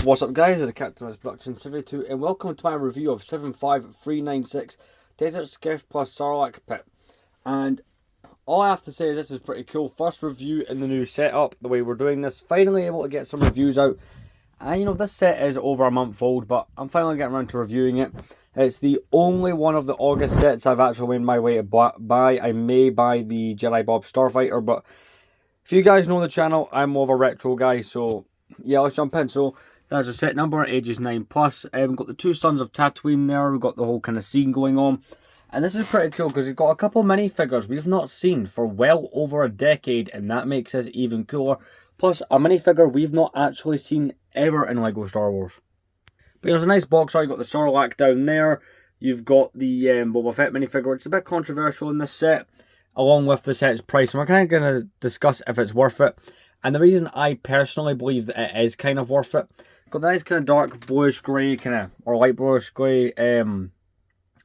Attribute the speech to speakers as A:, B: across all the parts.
A: What's up guys, it's Captain Production 72 and welcome to my review of 75396 Desert Skiff plus Sarlac Pit. And all I have to say is this is pretty cool. First review in the new setup, the way we're doing this. Finally able to get some reviews out. And you know, this set is over a month old, but I'm finally getting around to reviewing it. It's the only one of the August sets I've actually made my way to buy. I may buy the Jedi Bob Starfighter, but if you guys know the channel, I'm more of a retro guy, so yeah, let's jump in. So there's a set number, ages 9+. We've got the two Sons of Tatooine there. We've got the whole kind of scene going on. And this is pretty cool because we've got a couple minifigures we've not seen for well over a decade. And that makes this even cooler. Plus, a minifigure we've not actually seen ever in LEGO Star Wars. But there's a nice box art. You've got the Sarlac down there. You've got the Boba Fett minifigure. It's a bit controversial in this set, along with the set's price. And we're kind of going to discuss if it's worth it. And the reason I personally believe that it is kind of worth it, got the nice kind of dark bluish grey, or light bluish grey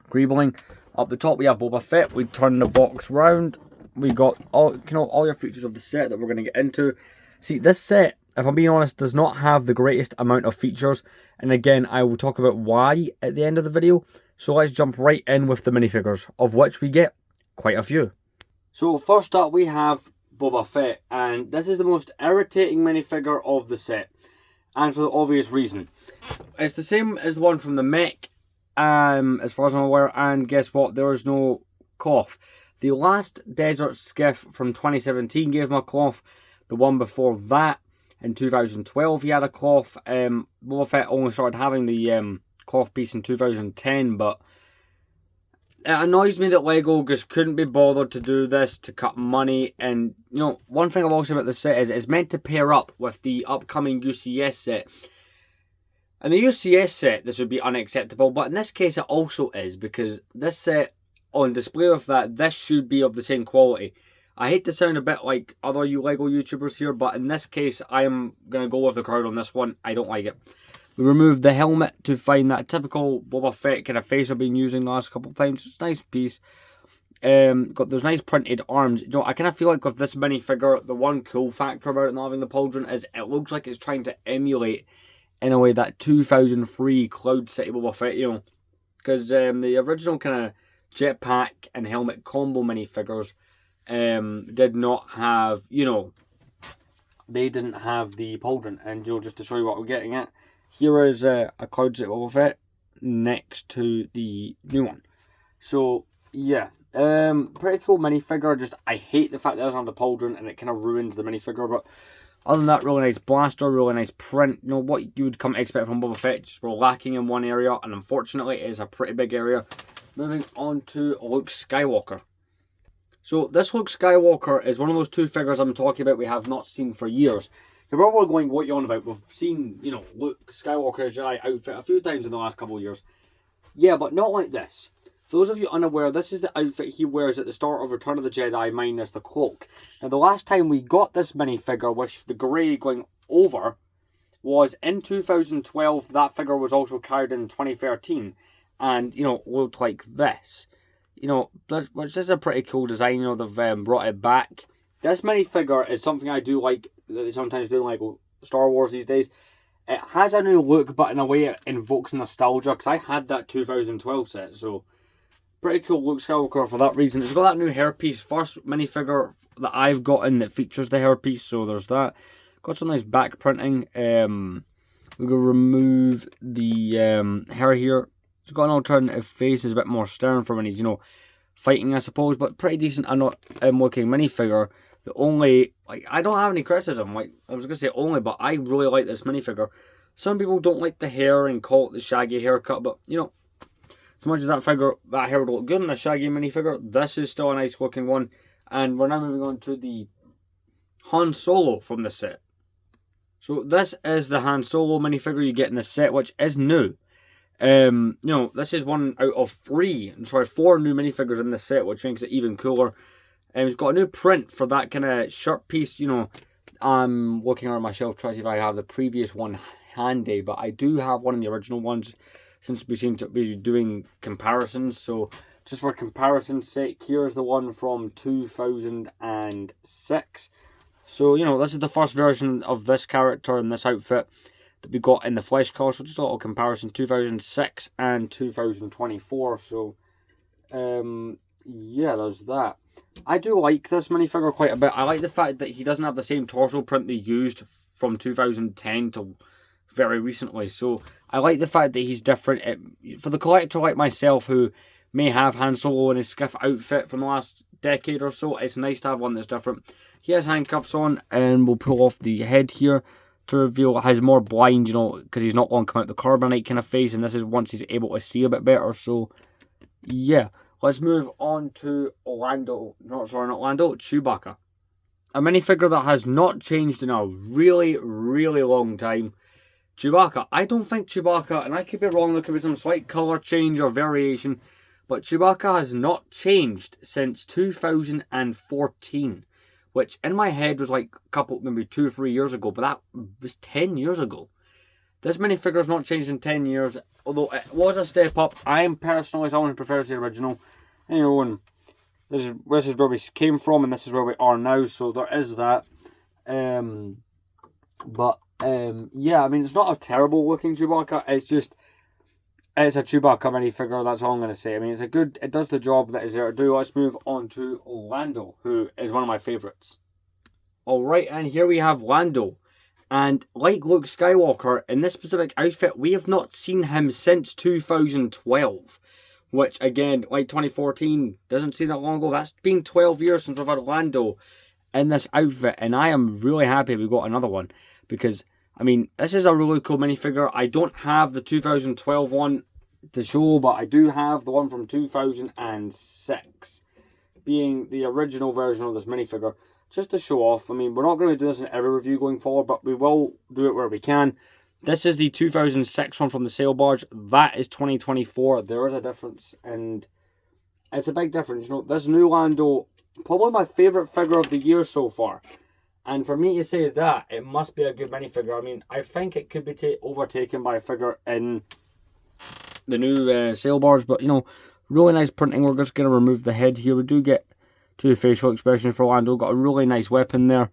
A: greebling. Up the top we have Boba Fett. We turn the box round. We got all your features of the set that we're going to get into. See, this set, if I'm being honest, does not have the greatest amount of features. And again, I will talk about why at the end of the video. So let's jump right in with the minifigures, of which we get quite a few. So first up we have Boba Fett, and this is the most irritating minifigure of the set, and for the obvious reason. It's the same as the one from the mech, as far as I'm aware, and guess what, there is no cloth. The last Desert Skiff from 2017 gave him a cloth. The one before that, in 2012, he had a cloth. Boba Fett only started having the cloth piece in 2010, but it annoys me that LEGO just couldn't be bothered to do this to cut money. And, you know, one thing I've also about this set is it's meant to pair up with the upcoming UCS set. And the UCS set, this would be unacceptable, but in this case it also is, because this set, on display with that, this should be of the same quality. I hate to sound a bit like other LEGO YouTubers here, but in this case, I am going to go with the crowd on this one. I don't like it. We removed the helmet to find that typical Boba Fett kind of face I've been using the last couple of times. It's a nice piece. Got those nice printed arms. You know, I kind of feel like with this minifigure, the one cool factor about it not having the pauldron is it looks like it's trying to emulate, in a way, that 2003 Cloud City Boba Fett, you know. Because the original kind of jetpack and helmet combo minifigures did not have, you know, they didn't have the pauldron. And, you know, just to show you what we're getting at, here is a Cloud City Boba Fett next to the new one. So, yeah. Pretty cool minifigure. Just, I hate the fact that it doesn't have the pauldron and it kind of ruins the minifigure. But other than that, really nice blaster, really nice print. You know, what you would come to expect from Boba Fett. Just we're lacking in one area, and unfortunately it is a pretty big area. Moving on to Luke Skywalker. So this Luke Skywalker is one of those two figures I'm talking about we have not seen for years. You're probably going, what you on about? We've seen, you know, Luke Skywalker's Jedi outfit a few times in the last couple of years. Yeah, but not like this. For those of you unaware, this is the outfit he wears at the start of Return of the Jedi, minus the cloak. Now, the last time we got this minifigure with the grey going over was in 2012. That figure was also carried in 2013 and, you know, looked like this. You know, which is a pretty cool design. You know, they've brought it back. This minifigure is something I do like, that they sometimes do like Star Wars these days. It has a new look, but in a way it invokes nostalgia, because I had that 2012 set, so pretty cool Luke Skywalker for that reason. It's got that new hairpiece, first minifigure that I've gotten that features the hairpiece, so there's that. Got some nice back printing. We're going to remove the hair here. It's got an alternative face, is a bit more stern for when he's, you know, fighting, I suppose, but pretty decent looking minifigure. The only, like, I don't have any criticism, like, I was going to say only, but I really like this minifigure. Some people don't like the hair and call it the shaggy haircut, but, you know, as much as that hair would look good in a shaggy minifigure, this is still a nice looking one. And we're now moving on to the Han Solo from this set. So this is the Han Solo minifigure you get in this set, which is new. You know, this is one out of four new minifigures in this set, which makes it even cooler. It's got a new print for that kind of shirt piece. You know, I'm looking around my shelf trying to see if I have the previous one handy, but I do have one of the original ones, since we seem to be doing comparisons. So just for comparison's sake, here's the one from 2006. So, you know, this is the first version of this character in this outfit. that we got in the flesh colour. So just a little comparison, 2006 and 2024. So, yeah, there's that. I do like this minifigure quite a bit. I like the fact that he doesn't have the same torso print they used from 2010 till very recently. So I like the fact that he's different. For the collector like myself who may have Han Solo in his Skiff outfit from the last decade or so, it's nice to have one that's different. He has handcuffs on, and we'll pull off the head here to reveal his more blind, you know, because he's not long come out the carbonite kind of face, and this is once he's able to see a bit better. So yeah, let's move on to Chewbacca. A minifigure that has not changed in a really, really long time. Chewbacca. I don't think Chewbacca, and I could be wrong, there could be some slight colour change or variation, but Chewbacca has not changed since 2014, which in my head was like a couple, maybe 2 or 3 years ago, but that was 10 years ago. This minifigure has not changed in 10 years, although it was a step up. I am personally someone who prefers the original. You know, and this is where we came from, and this is where we are now, so there is that. Yeah, I mean, it's not a terrible looking Chewbacca, it's a Chewbacca minifigure, that's all I'm going to say. I mean, it does the job that is there to do. Let's move on to Lando, who is one of my favourites. Alright, and here we have Lando. And like Luke Skywalker, in this specific outfit, we have not seen him since 2012. Which, again, like 2014, doesn't seem that long ago. That's been 12 years since we've had Lando in this outfit. And I am really happy we got another one. Because, I mean, this is a really cool minifigure. I don't have the 2012 one to show, but I do have the one from 2006. Being the original version of this minifigure. Just to show off. I mean, we're not going to do this in every review going forward, but we will do it where we can. This is the 2006 one from the sail barge. That is 2024. There is a difference, and it's a big difference. You know, this new Lando, probably my favourite figure of the year so far. And for me to say that, it must be a good minifigure. I mean, I think it could be overtaken by a figure in the new sail barge, but, you know, really nice printing. We're just going to remove the head here. We do get 2 facial expressions for Lando. Got a really nice weapon there.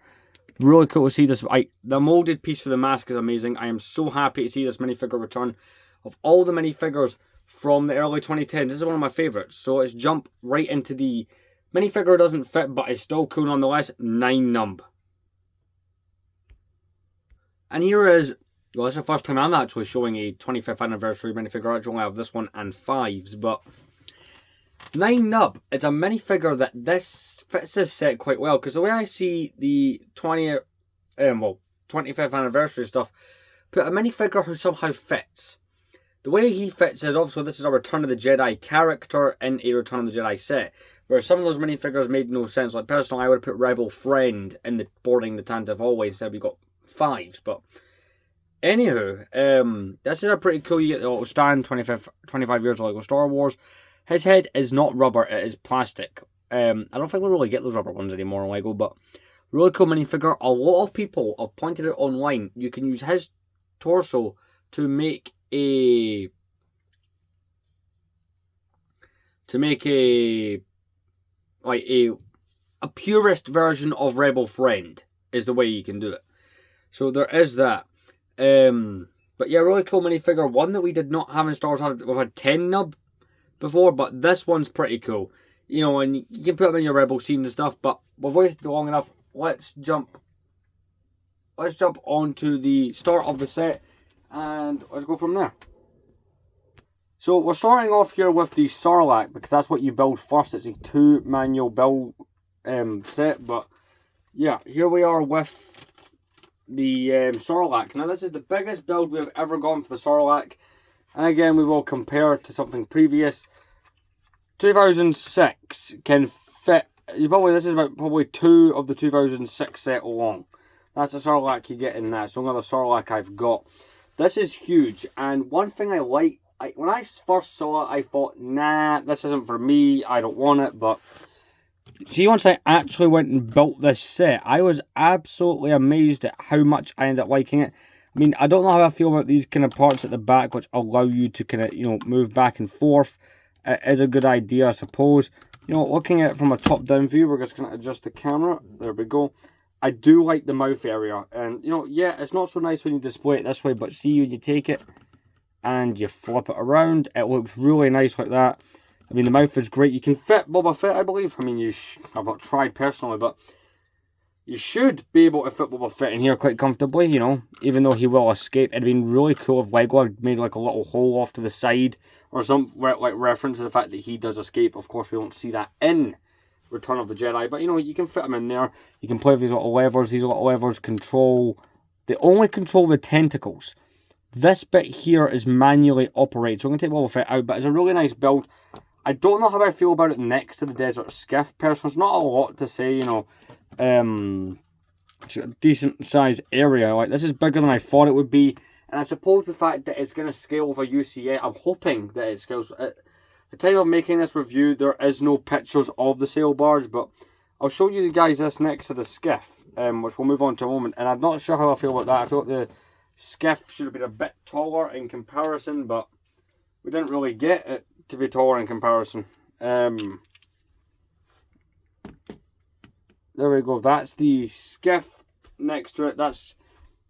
A: Really cool to see this. The molded piece for the mask is amazing. I am so happy to see this minifigure return. Of all the minifigures from the early 2010s, this is one of my favourites. So let's jump right into the minifigure. Doesn't fit, but it's still cool nonetheless. 9 Nub. And here is, well, it's the first time I'm actually showing a 25th anniversary minifigure. I actually have this one and 5s, but 9 Nub. It's a minifigure that this fits this set quite well, because the way I see the 25th anniversary stuff, put a minifigure who somehow fits. The way he fits is, obviously, this is a Return of the Jedi character in a Return of the Jedi set, where some of those minifigures made no sense. Like, personally, I would have put Rebel Friend in the boarding the Tantive Hallway instead we got 5s, but anywho, this is a pretty cool. You get the little stand, 25 years of Lego Star Wars. His head is not rubber, it is plastic. I don't think we really get those rubber ones anymore in Lego, but really cool minifigure. A lot of people have pointed it online. You can use his torso to make a purist version of Rebel Friend is the way you can do it. So there is that. But yeah, really cool minifigure. One that we did not have in Star Wars. We've had 10 Nub before, but this one's pretty cool. You know, and you can put them in your Rebel scenes and stuff, but we've wasted long enough. Let's jump onto the start of the set, and let's go from there. So we're starting off here with the Sarlac, because that's what you build first. It's a 2 manual build set, but yeah, here we are with the Sarlac. Now this is the biggest build we've ever gone for the Sarlac, and again we will compare to something previous. 2006 can fit. This is about probably 2 of the 2006 set long. That's the Sarlac you get in that. So another Sarlac I've got. This is huge, and one thing I like, when I first saw it, I thought, nah, this isn't for me. I don't want it. But see, once I actually went and built this set, I was absolutely amazed at how much I ended up liking it. I mean, I don't know how I feel about these kind of parts at the back, which allow you to kind of, you know, move back and forth. It is a good idea, I suppose. You know, looking at it from a top-down view, we're just going to adjust the camera. There we go. I do like the mouth area. And, you know, yeah, it's not so nice when you display it this way, but see when you take it and you flip it around, it looks really nice like that. I mean, the mouth is great. You can fit Boba Fett, I believe. I mean, I've not tried personally, but you should be able to fit Boba Fett in here quite comfortably, you know, even though he will escape. It'd been really cool if Lego had made like a little hole off to the side or some like reference to the fact that he does escape. Of course, we won't see that in Return of the Jedi, but you know, you can fit him in there. You can play with these little levers. These little levers they only control the tentacles. This bit here is manually operated, so I'm going to take Boba Fett out, but it's a really nice build. I don't know how I feel about it next to the Desert Skiff. Personally, it's not a lot to say, you know. It's a decent size area. Like, this is bigger than I thought it would be, and I suppose the fact that it's going to scale over UCA, I'm hoping that it scales. At the time of making this review, there is no pictures of the sail barge, but I'll show you guys this next to the Skiff, which we'll move on to in a moment. And I'm not sure how I feel about that. I feel like the Skiff should have been a bit taller in comparison, but we didn't really get it to be taller in comparison. There we go. That's the Skiff next to it. That's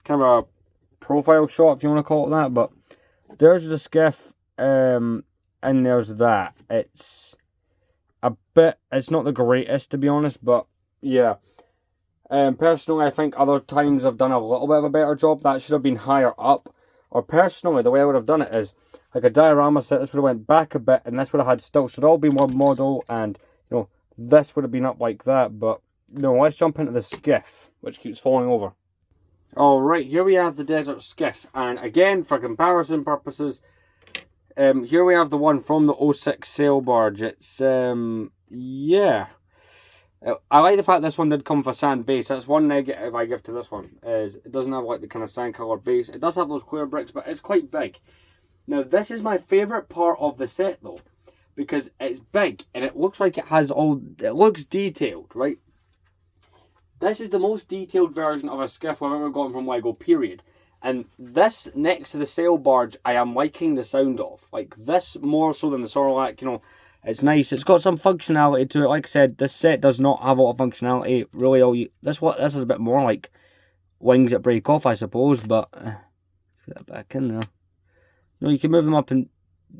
A: kind of a profile shot, if you want to call it that. But there's the Skiff, and there's that. It's not the greatest, to be honest, but yeah. Personally, I think other times I've done a little bit of a better job. That should have been higher up. Or personally, the way I would have done it is, like a diorama set, this would have went back a bit, and this would have had stilts. Should all be one model, and, you know, this would have been up like that, but no, let's jump into the Skiff, which keeps falling over. Alright, here we have the Desert Skiff, and again, for comparison purposes, here we have the one from the 06 sail barge. It's, yeah. I like the fact this one did come with a sand base. That's one negative I give to this one, is it doesn't have like the kind of sand colour base. It does have those clear bricks, but it's quite big. Now, this is my favourite part of the set, though, because it's big, and it looks like it looks detailed, right? This is the most detailed version of a Skiff I've ever gotten from Lego, period. And this, next to the sail barge, I am liking the sound of. Like, this more so than the Sarlac, you know, it's nice. It's got some functionality to it. Like I said, this set does not have a lot of functionality. Really, this is a bit more like wings that break off, I suppose, but get that back in there. You know, you can move them up and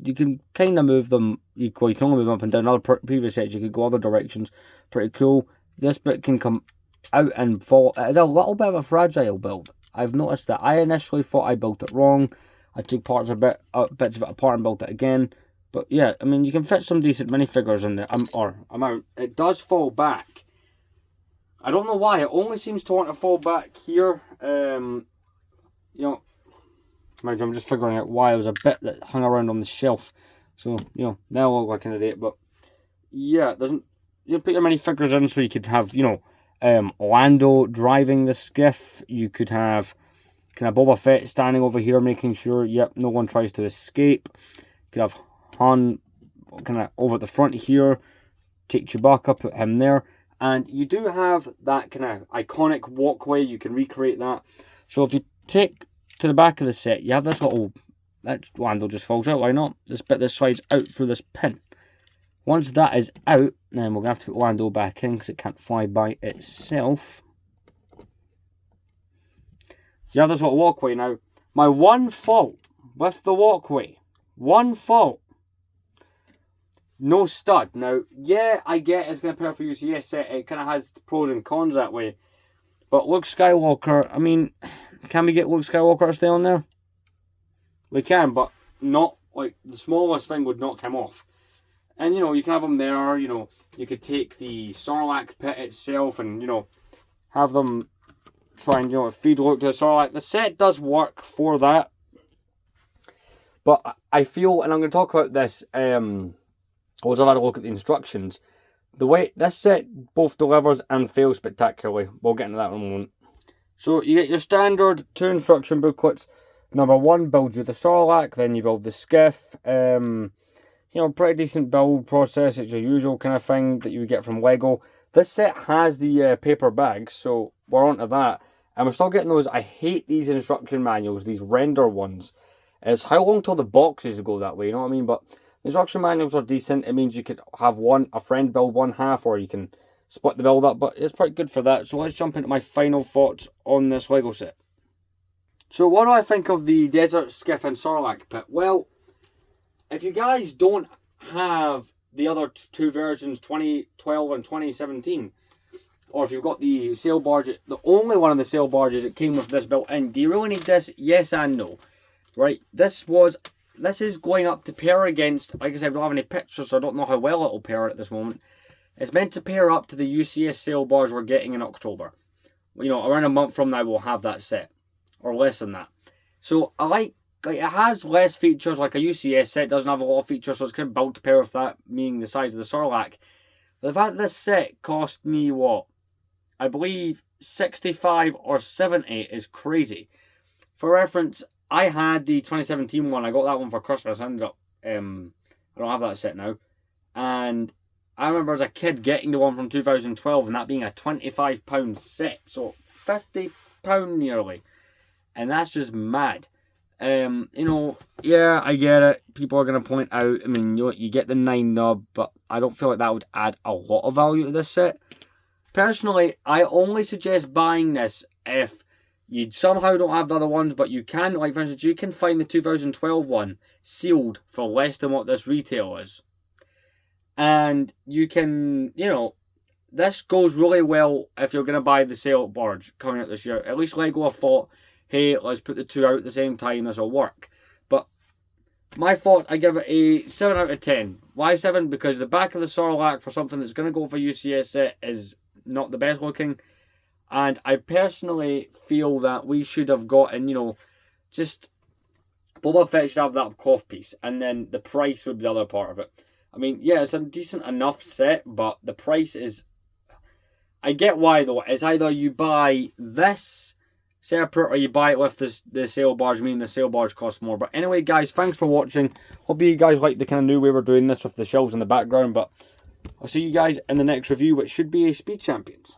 A: you can kind of move them equal. You can only move them up and down. Other previous sets, you could go other directions. Pretty cool. This bit can come out and fall. It's a little bit of a fragile build. I've noticed that. I initially thought I built it wrong. I took bits of it apart and built it again. But yeah, I mean, you can fit some decent minifigures in there, amount. It does fall back. I don't know why. It only seems to want to fall back here. You know, mind you, I'm just figuring out why. There was a bit that hung around on the shelf. So, you know, now I look like an idiot. But yeah, you put your minifigures in so you could have, you know, Lando driving the Skiff. You could have kind of Boba Fett standing over here making sure, yep, no one tries to escape. You could have Han kind of over at the front here, take Chewbacca, put him there, and you do have that kind of iconic walkway. You can recreate that. So if you take to the back of the set, you have this that Lando just falls out, why not? This bit that slides out through this pin. Once that is out, then we're going to have to put Lando back in because it can't fly by itself. You have this little walkway now. My one fault with the walkway, no stud. Now, yeah, I get it's going to pair for UCS set. It kind of has pros and cons that way. But Luke Skywalker, I mean, can we get Luke Skywalker to stay on there? We can, but not, like, the smallest thing would not come off. And, you know, you can have them there, you know, you could take the Sarlac pit itself and, you know, have them try and, you know, feed Luke to the Sarlac. The set does work for that. But I feel, and I'm going to talk about this, once I've had a look at the instructions, the way this set both delivers and fails spectacularly. We'll get into that in a moment. So you get your standard 2 instruction booklets. Number 1 builds you the Sarlac, then you build the Skiff. You know, pretty decent build process. It's your usual kind of thing that you would get from Lego. This set has the paper bags, so we're on to that. And we're still getting those. I hate these instruction manuals, these render ones. It's how long till the boxes go that way, you know what I mean? But the instruction manuals are decent. It means you could have a friend build one half, or you can split the build up, but it's pretty good for that. So let's jump into my final thoughts on this Lego set. So what do I think of the Desert Skiff and Sarlac pit? Well, if you guys don't have the other two versions, 2012 and 2017, or if you've got the sail barge, the only one of the sail barges that came with this built in, do you really need this? Yes and no. Right, this is going up to pair against, like I said, I don't have any pictures, so I don't know how well it'll pair at this moment. It's meant to pair up to the UCS sail barge we're getting in October. You know, around a month from now we'll have that set, or less than that. So I like it has less features, like a UCS set doesn't have a lot of features, so it's kind of built to pair with that, meaning the size of the Sarlac. But the fact this set cost me what? I believe 65 or 70 is crazy. For reference, I had the 2017 one. I got that one for Christmas. I ended up, I don't have that set now. And I remember as a kid getting the one from 2012 and that being a £25 set. So £50 nearly. And that's just mad. You know, yeah, I get it. People are going to point out, I mean, you get the 9 nub, but I don't feel like that would add a lot of value to this set. Personally, I only suggest buying this if you somehow don't have the other ones, but you can, like for instance, you can find the 2012 one sealed for less than what this retail is. And you can, you know, this goes really well if you're going to buy the sail barge coming out this year. At least Lego have thought, hey, let's put the two out at the same time, this will work. But my thought, I give it a 7 out of 10. Why 7? Because the back of the Sarlac for something that's going to go for UCS set is not the best looking. And I personally feel that we should have gotten, you know, just Boba Fett should have that cloth piece, and then the price would be the other part of it. I mean, yeah, it's a decent enough set, but the price is... I get why, though. It's either you buy this separate or you buy it with the sail barge, meaning the sail barge costs more. But anyway, guys, thanks for watching. Hope you guys like the kind of new way we're doing this with the shelves in the background, but I'll see you guys in the next review, which should be a Speed Champions.